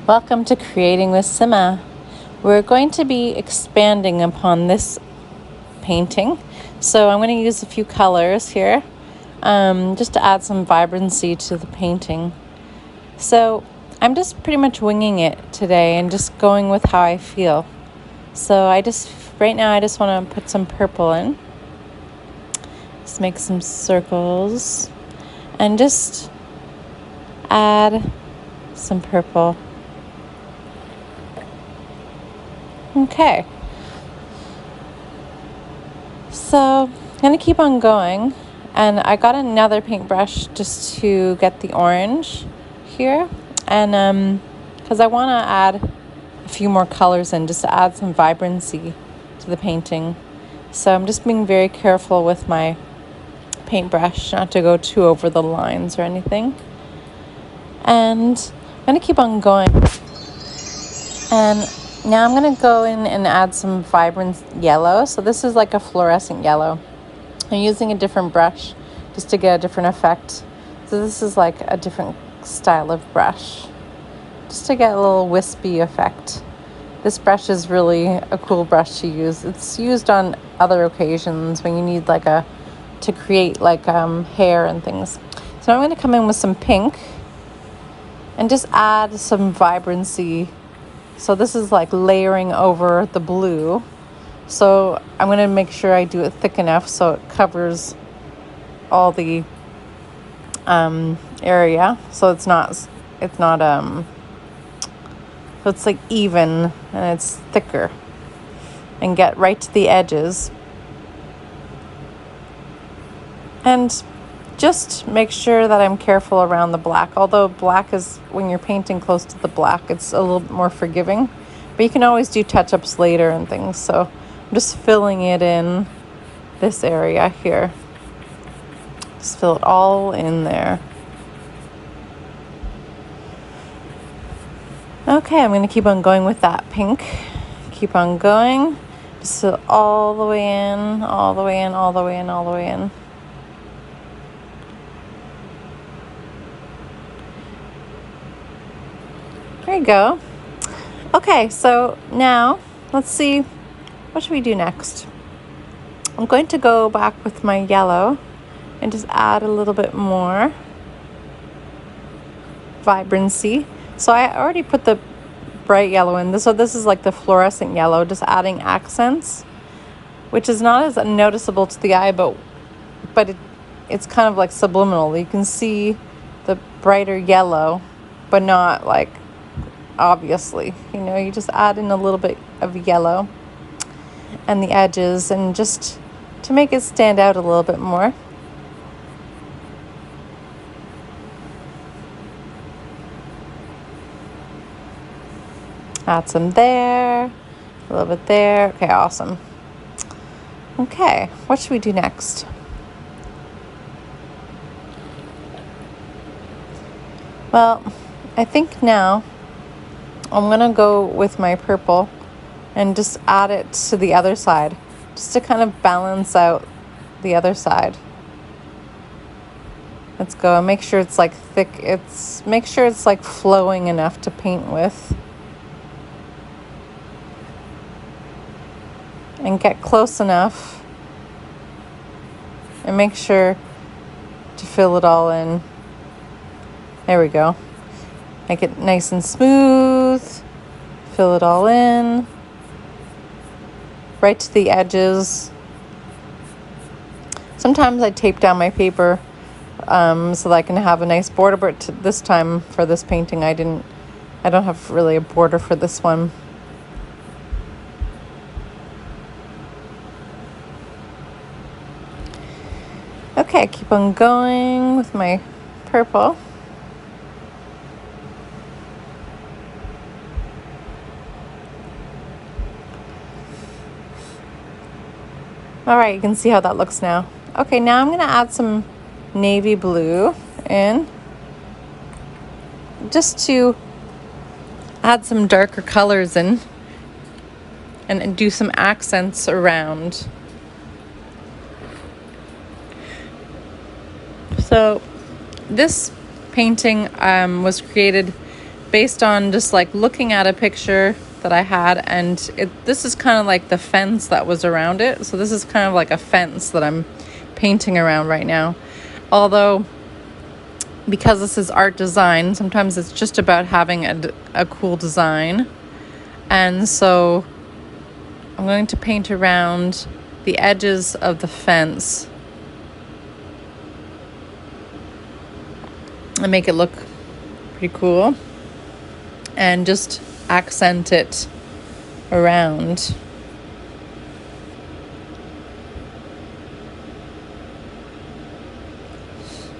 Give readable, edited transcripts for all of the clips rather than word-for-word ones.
Welcome to Creating with Sima. We're going to be expanding upon this painting. So I'm going to use a few colors here just to add some vibrancy to the painting. So I'm just pretty much winging it today and just going with how I feel. So right now I just want to put some purple in. Just make some circles and just add some purple. Okay, so I'm going to keep on going, and I got another paintbrush just to get the orange here, and because I want to add a few more colors in just to add some vibrancy to the painting. So I'm just being very careful with my paintbrush not to go too over the lines or anything. And I'm going to keep on going, and now I'm going to go in and add some vibrant yellow. So this is like a fluorescent yellow. I'm using a different brush just to get a different effect. So this is like a different style of brush, just to get a little wispy effect. This brush is really a cool brush to use. It's used on other occasions when you need to create hair and things. So I'm going to come in with some pink and just add some vibrancy. So this is like layering over the blue. So I'm going to make sure I do it thick enough so it covers all the area. So it's like even and it's thicker, and get right to the edges. And just make sure that I'm careful around the black. Although black is, when you're painting close to the black, it's a little bit more forgiving. But you can always do touch-ups later and things. So I'm just filling it in this area here. Just fill it all in there. Okay, I'm going to keep on going with that pink. Keep on going. Just fill all the way in, all the way in, all the way in, all the way in. There you go. Okay, so now let's see, what should we do next? I'm going to go back with my yellow and just add a little bit more vibrancy. So I already put the bright yellow in. So this is like the fluorescent yellow, just adding accents, which is not as noticeable to the eye, but it's kind of like subliminal. You can see the brighter yellow, but not like obviously, you just add in a little bit of yellow and the edges, and just to make it stand out a little bit more. Add some there, a little bit there. Okay, awesome. Okay, what should we do next? Well, I think now I'm going to go with my purple and just add it to the other side, just to kind of balance out the other side. Let's go and make sure it's like thick. Make sure it's like flowing enough to paint with. And get close enough and make sure to fill it all in. There we go. Make it nice and smooth. Fill it all in. Right to the edges. Sometimes I tape down my paper so that I can have a nice border, but this time for this painting I don't have really a border for this one. Okay, keep on going with my purple. All right, you can see how that looks now. Okay, now I'm going to add some navy blue in, just to add some darker colors in and do some accents around. So this painting was created based on just like looking at a picture that I had, and this is kind of like the fence that was around it. So this is kind of like a fence that I'm painting around right now. Although, because this is art design, sometimes it's just about having a cool design. And so I'm going to paint around the edges of the fence and make it look pretty cool, and just accent it around.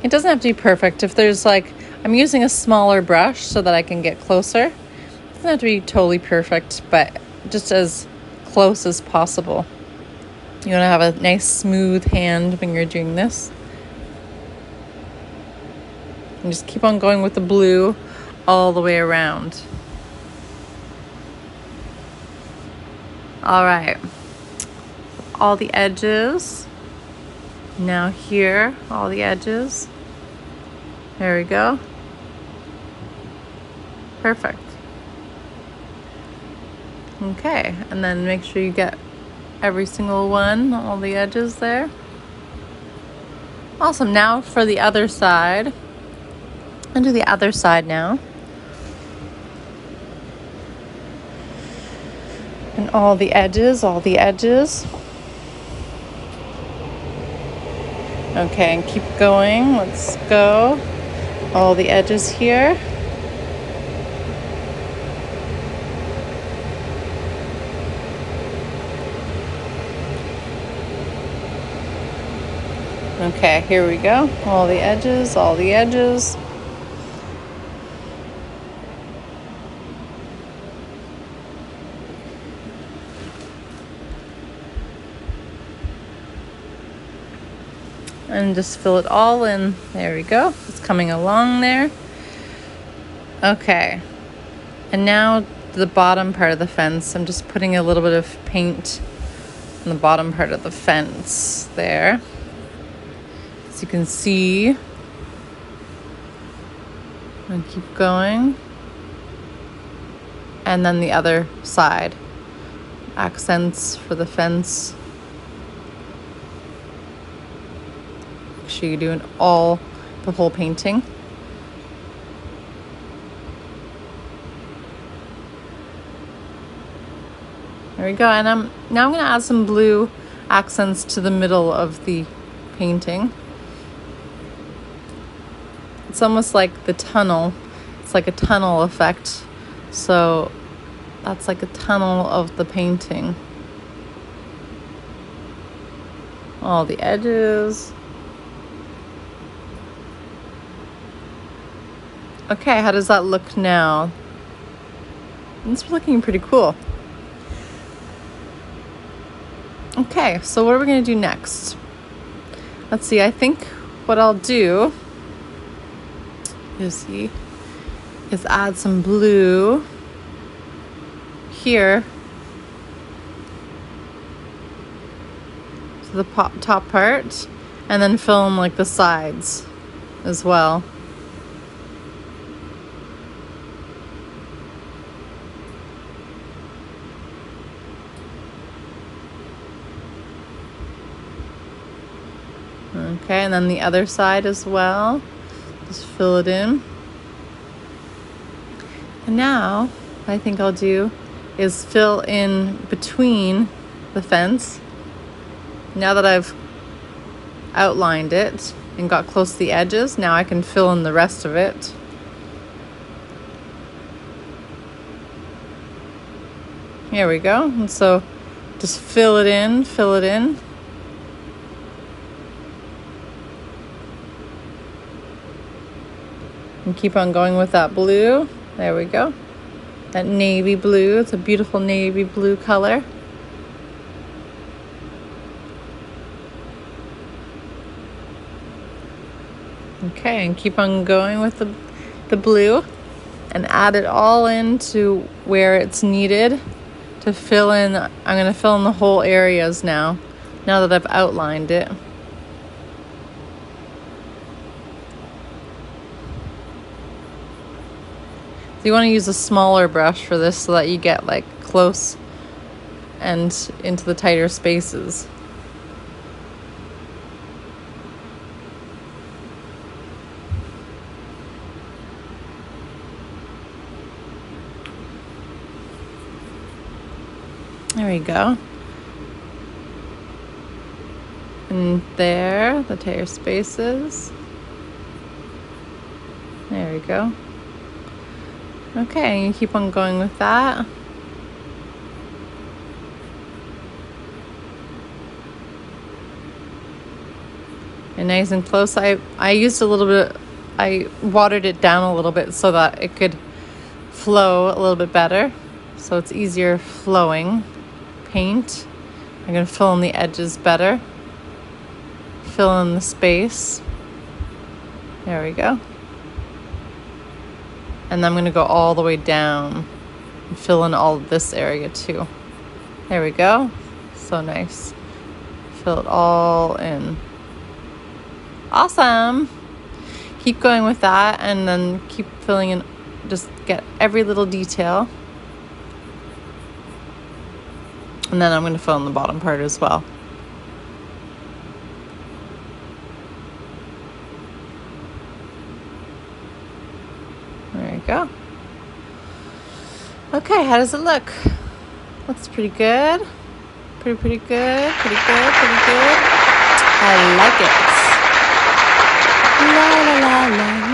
It doesn't have to be perfect. If there's like, I'm using a smaller brush so that I can get closer. It doesn't have to be totally perfect, but just as close as possible. You want to have a nice smooth hand when you're doing this. And just keep on going with the blue all the way around. All right. All the edges. Now here, all the edges. There we go. Perfect. Okay, and then make sure you get every single one, all the edges there. Awesome. Now for the other side. And do the other side now. And all the edges, all the edges. Okay, and keep going. Let's go. All the edges here. Okay, here we go. All the edges, all the edges. And just fill it all in. There we go. It's coming along there. Okay. And now the bottom part of the fence. I'm just putting a little bit of paint on the bottom part of the fence there. As you can see. And keep going. And then the other side. Accents for the fence. Make sure you're doing the whole painting. There we go. And now I'm going to add some blue accents to the middle of the painting. It's almost like the tunnel. It's like a tunnel effect. So that's like a tunnel of the painting. All the edges. Okay, how does that look now? It's looking pretty cool. Okay, so what are we going to do next? Let's see, I think what I'll do is add some blue here to the top part, and then fill in like the sides as well. Okay, and then the other side as well. Just fill it in. And now, what I think I'll do is fill in between the fence. Now that I've outlined it and got close to the edges, now I can fill in the rest of it. Here we go. And so just fill it in, fill it in. And keep on going with that blue. There we go. That navy blue. It's a beautiful navy blue color. Okay, and keep on going with the blue. And add it all into where it's needed to fill in. I'm going to fill in the whole areas now that I've outlined it. So you want to use a smaller brush for this so that you get like close and into the tighter spaces. There we go. And there, the tighter spaces. There we go. Okay, you keep on going with that. And nice and close. I used a little bit, I watered it down a little bit so that it could flow a little bit better. So it's easier flowing paint. I'm going to fill in the edges better. Fill in the space. There we go. And then I'm going to go all the way down and fill in all of this area too. There we go. So nice. Fill it all in. Awesome. Keep going with that and then keep filling in. Just get every little detail. And then I'm going to fill in the bottom part as well. There you go. Okay, how does it look? Looks pretty good. Pretty good. Pretty good. I like it. La la la la.